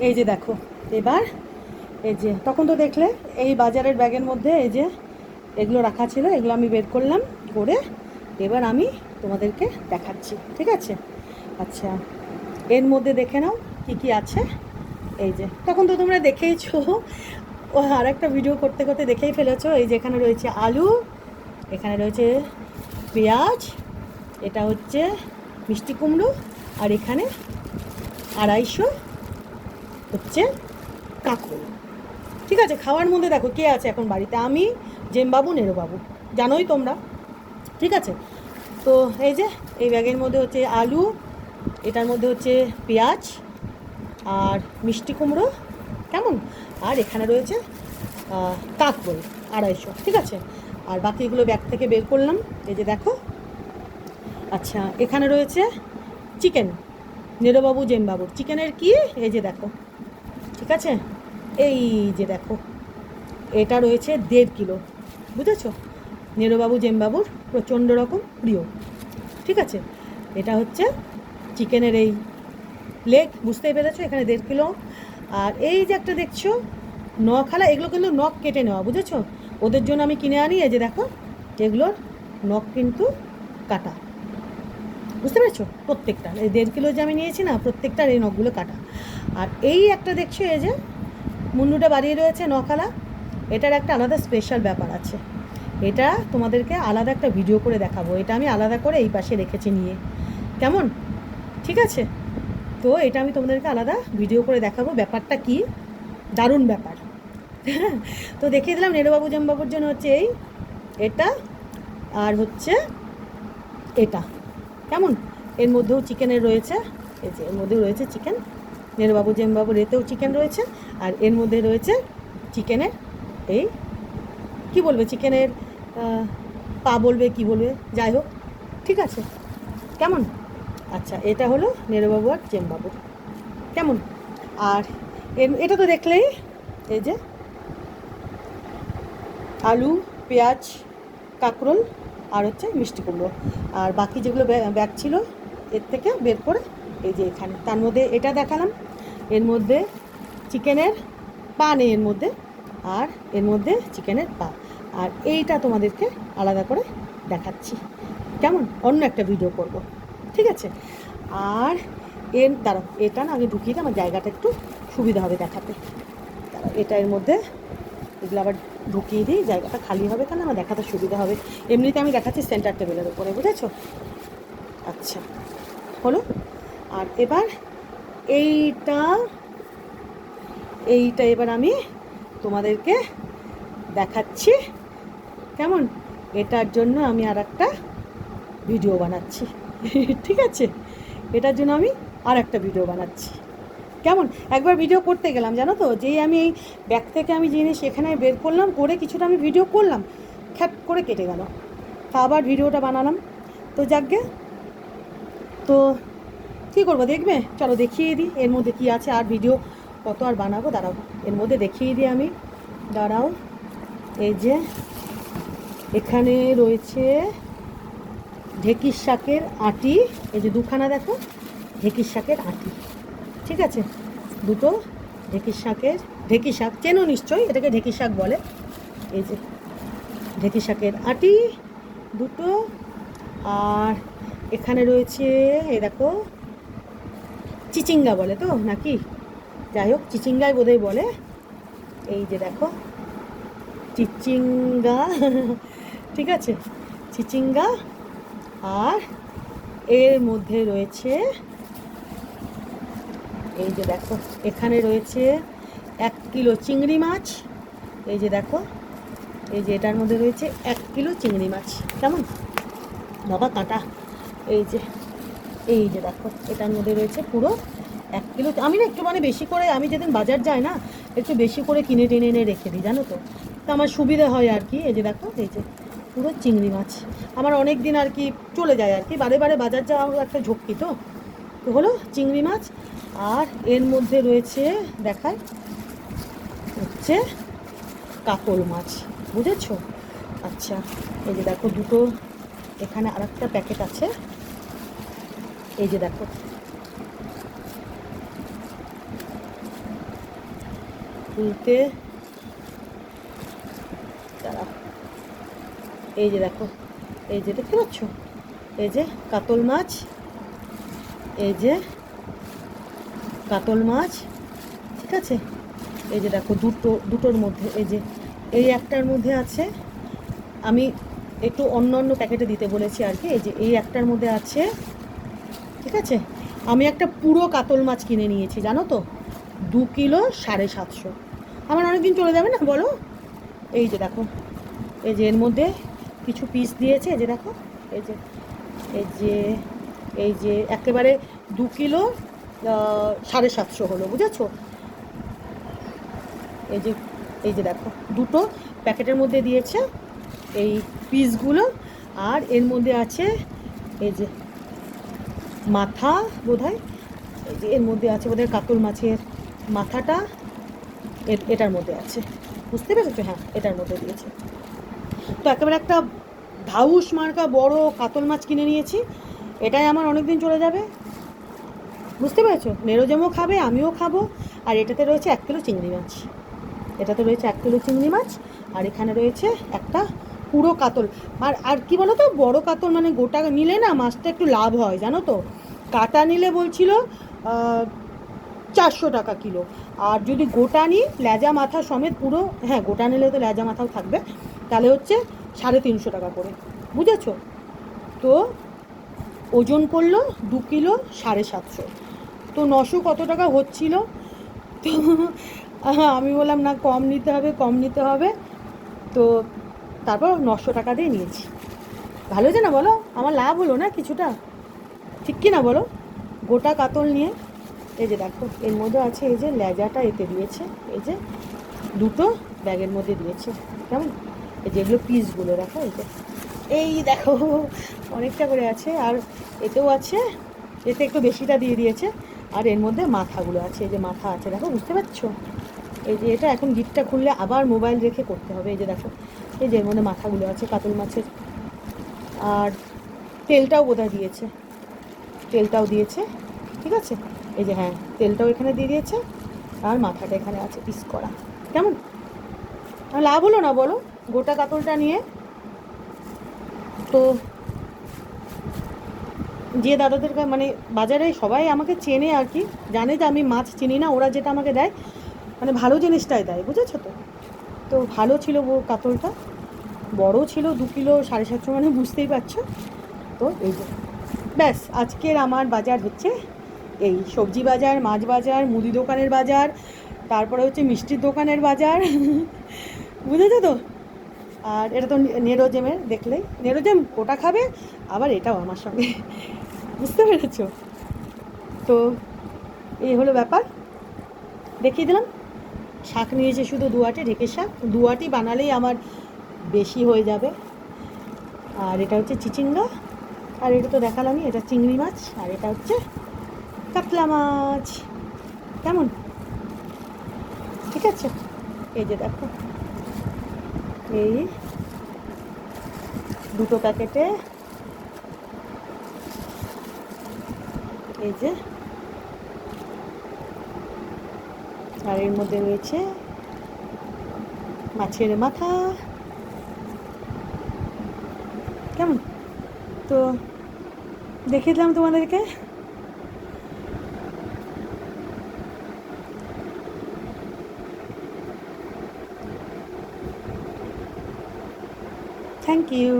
এই যে দেখো, এবার এই যে তখন তো দেখলে এই বাজারের ব্যাগের মধ্যে এই যে এগুলো রাখা ছিল, এগুলো আমি বের করলাম করে এবার আমি তোমাদেরকে দেখাচ্ছি, ঠিক আছে? আচ্ছা, এর মধ্যে দেখে নাও কি কি আছে। এই যে তখন তো তোমরা দেখেইছো, ও আর একটা ভিডিও করতে করতে দেখেই ফেলেছো। এই যে এখানে রয়েছে আলু, এখানে রয়েছে পেঁয়াজ, এটা হচ্ছে মিষ্টি কুমড়ো, আর এখানে 250 হচ্ছে কাঁকরোল। ঠিক আছে, খাওয়ার মধ্যে দেখো কে আছে এখন বাড়িতে, আমি, জেমবাবু, নেরোবাবু, জানোই তোমরা, ঠিক আছে? তো এই যে এই ব্যাগের মধ্যে হচ্ছে আলু, এটার মধ্যে হচ্ছে পেঁয়াজ আর মিষ্টি কুমড়ো, কেমন? আর এখানে রয়েছে কাঁকরোল 250, ঠিক আছে? আর বাকিগুলো ব্যাগ থেকে বের করলাম, এই যে দেখো। আচ্ছা, এখানে রয়েছে চিকেন, নেরোবাবু জেমবাবুর চিকেনের কি, এই যে দেখো, ঠিক আছে? এই যে দেখো, এটা রয়েছে 1.5 কিলো, বুঝেছো? নেরোবাবু জেমবাবুর প্রচণ্ড রকম প্রিয়, ঠিক আছে? এটা হচ্ছে চিকেনের এই লেগ, বুঝতেই পেরেছো, এখানে 1.5 কিলো। আর এই যে একটা দেখছো নখালা, এগুলো কিন্তু নখ কেটে নেওয়া, বুঝেছো? ওদের জন্য আমি কিনে আনি, এই যে দেখো, এগুলোর নখ কিন্তু কাটা, বুঝতে পেরেছো? প্রত্যেকটা এই 1.5 কিলো যে আমি নিয়েছি না, প্রত্যেকটার এই নখগুলো কাটা। আর এই একটা দেখছো, এই যে মুন্ডুটা বাড়িয়ে রয়েছে নখালা, এটার একটা আলাদা স্পেশাল ব্যাপার আছে, এটা তোমাদেরকে আলাদা একটা ভিডিও করে দেখাবো, এটা আমি আলাদা করে এই পাশে রেখেছি নিয়ে, কেমন? ঠিক আছে, তো এটা আমি তোমাদেরকে আলাদা ভিডিও করে দেখাবো, ব্যাপারটা কি দারুণ ব্যাপার। তো দেখিয়ে দিলাম নেরোবাবু জেমবাবুর জন্য হচ্ছে এই, এটা আর হচ্ছে এটা, কেমন? এর মধ্যেও চিকেনের রয়েছে, এই যে এর মধ্যেও রয়েছে চিকেন, নেরোবাবু জেমবাবুর এতেও চিকেন রয়েছে, আর এর মধ্যে রয়েছে চিকেনের এই, কি বলবে, চিকেনের পা বলবে, কি বলবে, যাই হোক, ঠিক আছে, কেমন? আচ্ছা, এটা হলো নেরোবাবু আর জেমবাবুর, কেমন? আর এটা তো দেখলেই, এই যে আলু, পেঁয়াজ, কাঁকরোল আর হচ্ছে মিষ্টি কুমড়ো, আর বাকি যেগুলো ব্যাগ ছিল এর থেকে বের করে এই যে এখানে, তার মধ্যে এটা দেখালাম, এর মধ্যে চিকেনের পা নেই এর মধ্যে, আর এর মধ্যে চিকেনের পা, আর এইটা তোমাদেরকে আলাদা করে দেখাচ্ছি, কেমন? অন্য একটা ভিডিও করব, ঠিক আছে? আর দাঁড়াও, এটা না আমি ঢুকিয়ে দিই, আমার জায়গাটা একটু সুবিধা হবে দেখাতে, দাঁড়াও, এটা এর মধ্যে এগুলো আবার ঢুকিয়ে দিই, জায়গাটা খালি হবে, কেন আমার দেখাতে সুবিধা হবে, এমনিতে আমি দেখাচ্ছি সেন্টার টেবিলের উপরে, বুঝেছো? আচ্ছা, হলো। আর এবার এইটা এইটা এবার আমি তোমাদেরকে দেখাচ্ছি, কেমন? এটার জন্য আমি আর একটা ভিডিও বানাচ্ছি, ঠিক আছে? এটার জন্য আমি আর একটা ভিডিও বানাচ্ছি, কেমন? একবার ভিডিও করতে গেলাম, জানো তো, যেই আমি এই ব্যাগ থেকে আমি জিনিস এখানে বের করলাম, করে কিছুটা আমি ভিডিও করলাম, খ্যাট করে কেটে গেল, তা আবার ভিডিওটা বানালাম, তো যাকগে, তো কী করবো, দেখবে, চলো দেখিয়ে দিই এর মধ্যে কী আছে, আর ভিডিও কত আর বানাবো, দাঁড়াও, এর মধ্যে দেখিয়ে দিই আমি, দাঁড়াও। এই যে এখানে রয়েছে ঢেঁকির শাকের আঁটি, এই যে দুখানা দেখো, ঢেঁকির শাকের আঁটি, ঠিক আছে? দুটো ঢেঁকির শাক চেনো নিশ্চয়ই, এটাকে ঢেঁকির শাক বলে, এই যে ঢেঁকির শাকের আঁটি দুটো, আর এখানে রয়েছে এই দেখো, চিচিঙ্গা বলে তো নাকি, যাই হোক চিচিঙ্গাই বোধহয় বলে, এই যে দেখো চিচিঙ্গা, ঠিক আছে, চিচিঙ্গা, আর এর মধ্যে রয়েছে এই যে দেখো, এখানে রয়েছে 1 কিলো চিংড়ি মাছ, এই যে দেখো, এই যে এটার মধ্যে রয়েছে 1 কিলো চিংড়ি মাছ, কেমন? বাবা কাঁটা, এই যে দেখো, এটার মধ্যে রয়েছে পুরো 1 কিলো, আমি না একটু মানে বেশি করে, আমি যেদিন বাজার যাই না, একটু বেশি করে কিনে টেনে এনে রেখে দিই, জানো তো, তো আমার সুবিধা হয় আর কি। এই যে দেখো, এই যে পুরো চিংড়ি মাছ, আমার অনেক দিন আর কি চলে যায় আর কি, বারে বারে বাজার যাওয়া একটা ঝক্কি, তো তো হলো চিংড়ি মাছ। আর এর মধ্যে রয়েছে দেখায় হচ্ছে কাতল মাছ, বুঝেছো? আচ্ছা, এই যে দেখো দুটো, এখানে আর একটা প্যাকেট আছে, এই যে দেখো, খুলতে দাঁড়াও, এই যে দেখো, এই যে দেখতে পাচ্ছ, এই যে কাতল মাছ, এই যে কাতল মাছ, ঠিক আছে। এই যে দেখো দুটোর মধ্যে, এই যে এই একটার মধ্যে আছে, আমি একটু অন্য অন্য প্যাকেটে দিতে বলেছি আর কি। এই যে এই একটার মধ্যে আছে, ঠিক আছে। আমি একটা পুরো কাতল মাছ কিনে নিয়েছি জানো তো, 2 কিলো 750। আমার অনেকদিন চলে যাবে না বলো। এই যে দেখো, এই যে এর মধ্যে কিছু পিস দিয়েছে, এই যে দেখো, এই যে এই যে এই যে একেবারে 2 কিলো 750 হলো, বুঝেছো। এই যে এই যে দেখো, দুটো প্যাকেটের মধ্যে দিয়েছে এই পিসগুলো। আর এর মধ্যে আছে এই যে মাথা বোধহয়, এই যে এর মধ্যে আছে বোধহয় কাতল মাছের মাথাটা, এটার মধ্যে আছে, বুঝতে পেরেছো, হ্যাঁ এটার মধ্যে দিয়েছে। তো একেবারে একটা ধাউস মার্কা বড় কাতল মাছ কিনে নিয়েছি, এটাই আমার অনেক দিন চলে যাবে, বুঝতে পেরেছো। নেরোজেমও খাবে, আমিও খাবো। আর এটাতে রয়েছে 1 কিলো চিংড়ি মাছ, এটাতে রয়েছে 1 কিলো চিংড়ি মাছ, আর এখানে রয়েছে একটা পুরো কাতল। আর আর কি বলো তো, বড় কাতল মানে গোটা নিলে না মাছটা একটু লাভ হয় জানো তো। কাটা নিলে বলছিল 400 টাকা কিলো, আর যদি গোটা নিই লেজা মাথা সমেত পুরো, হ্যাঁ গোটা নিলে তো লেজা মাথাও থাকবে, তাহলে হচ্ছে 350 টাকা করে, বুঝেছো। তো ওজন করলো 2 কিলো 750, তো 900 কত টাকা হচ্ছিল। তো আমি বললাম না, কম নিতে হবে, কম নিতে হবে। তো তারপর 900 টাকা দিয়ে নিয়েছি। ভালো যে না বলো, আমার লাভ হলো না কিছুটা, ঠিক কি না বলো। গোটা কাতল নিয়ে, এই যে দেখো এর মধ্যে আছে, এই যে লেজাটা এতে দিয়েছে, এই যে দুটো ব্যাগের মধ্যে দিয়েছে, কেমন। এই যেগুলো পিসগুলো দেখো, এই দেখো অনেকটা করে আছে। আর এতেও আছে, এতে একটু বেশিটা দিয়ে দিয়েছে। আর এর মধ্যে মাথাগুলো আছে, এই যে মাথা আছে দেখো, বুঝতে পারছো। এই যে এটা এখন গিটটা খুললে আবার মোবাইল রেখে করতে হবে। এই যে দেখো, এই যে এর মধ্যে মাথাগুলো আছে কাতল মাছের। আর তেলটাও বোধহয় দিয়েছে, তেলটাও দিয়েছে, ঠিক আছে। এই যে হ্যাঁ, তেলটাও এখানে দিয়ে দিয়েছে, আর মাথাটা এখানে আছে পিস করা, কেমন। লাভ হলো না বলো গোটা কাতলটা নিয়ে। তো যে দাদাদের মানে বাজারে সবাই আমাকে চেনে আর কি, জানে যে আমি মাছ চিনি না, ওরা যেটা আমাকে দেয় মানে ভালো জিনিসটাই দেয়, বুঝেছো তো। তো ভালো ছিল কাতলটা, বড় ছিল, 2 কিলো 750, মানে বুঝতেই পারছো। তো এই যে ব্যাস, আজকের আমার বাজার হচ্ছে এই সবজি বাজার, মাছ বাজার, মুদি দোকানের বাজার, তারপরে হচ্ছে মিষ্টির দোকানের বাজার, বুঝেছো তো। আর এটা তো নেরোজেমের, দেখলেই নেরোজেম ওটা খাবে, আবার এটাও আমার সঙ্গে, বুঝতে পেরেছো। তো এই হলো ব্যাপার, দেখিয়ে দিলাম। শাক নিয়েছে শুধু 2 আটি, ঢেঁকের শাক 2 আটি বানালেই আমার বেশি হয়ে যাবে। আর এটা হচ্ছে চিচিঙ্গা, আর এটা তো দেখালামই, এটা চিংড়ি মাছ, আর এটা হচ্ছে কাতলা মাছ, কেমন, ঠিক আছে। এই যে দেখো, এই দুটো প্যাকেটে, এই যে, আর এর মধ্যে রয়েছে মাছের মাথা, কেমন। তো দেখিয়ে দিলাম তোমাদেরকে। Thank you.